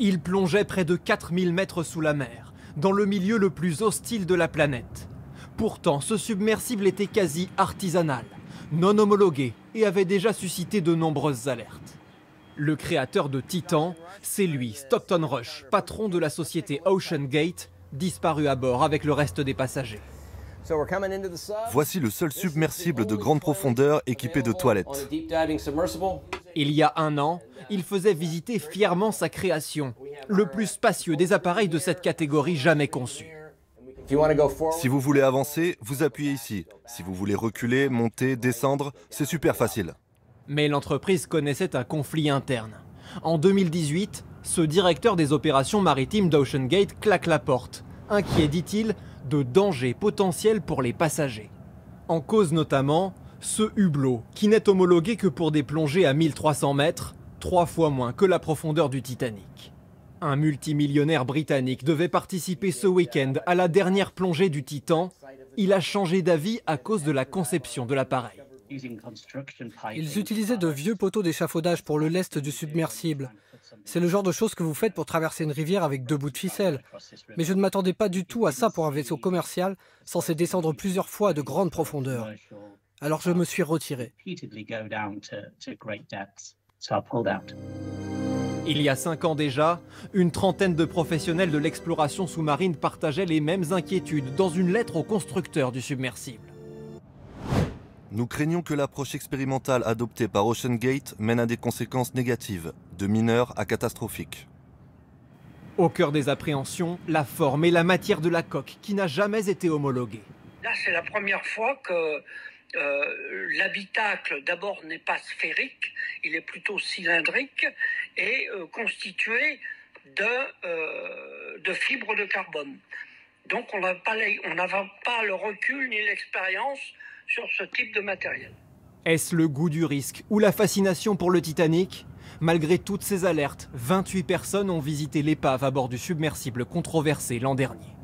Il plongeait près de 4000 mètres sous la mer, dans le milieu le plus hostile de la planète. Pourtant, ce submersible était quasi artisanal, non homologué et avait déjà suscité de nombreuses alertes. Le créateur de Titan, c'est lui, Stockton Rush, patron de la société OceanGate, disparu à bord avec le reste des passagers. Voici le seul submersible de grande profondeur équipé de toilettes. Il y a un an, il faisait visiter fièrement sa création, le plus spacieux des appareils de cette catégorie jamais conçus. Si vous voulez avancer, vous appuyez ici. Si vous voulez reculer, monter, descendre, c'est super facile. Mais l'entreprise connaissait un conflit interne. En 2018, ce directeur des opérations maritimes d'OceanGate claque la porte, inquiet, dit-il, de dangers potentiels pour les passagers. En cause notamment ce hublot, qui n'est homologué que pour des plongées à 1300 mètres, 3 fois moins que la profondeur du Titanic. Un multimillionnaire britannique devait participer ce week-end à la dernière plongée du Titan. Il a changé d'avis à cause de la conception de l'appareil. Ils utilisaient de vieux poteaux d'échafaudage pour le lest du submersible. C'est le genre de choses que vous faites pour traverser une rivière avec 2 bouts de ficelle. Mais je ne m'attendais pas du tout à ça pour un vaisseau commercial censé descendre plusieurs fois à de grandes profondeurs. Alors je me suis retiré. Il y a 5 ans déjà, une trentaine de professionnels de l'exploration sous-marine partageaient les mêmes inquiétudes dans une lettre au constructeur du submersible. Nous craignons que l'approche expérimentale adoptée par OceanGate mène à des conséquences négatives, de mineures à catastrophiques. Au cœur des appréhensions, la forme et la matière de la coque qui n'a jamais été homologuée. Là, c'est la première fois que l'habitacle, d'abord, n'est pas sphérique, il est plutôt cylindrique et constitué de fibres de carbone. Donc, on n'a pas le recul ni l'expérience sur ce type de matériel. Est-ce le goût du risque ou la fascination pour le Titanic? Malgré toutes ces alertes, 28 personnes ont visité l'épave à bord du submersible controversé l'an dernier.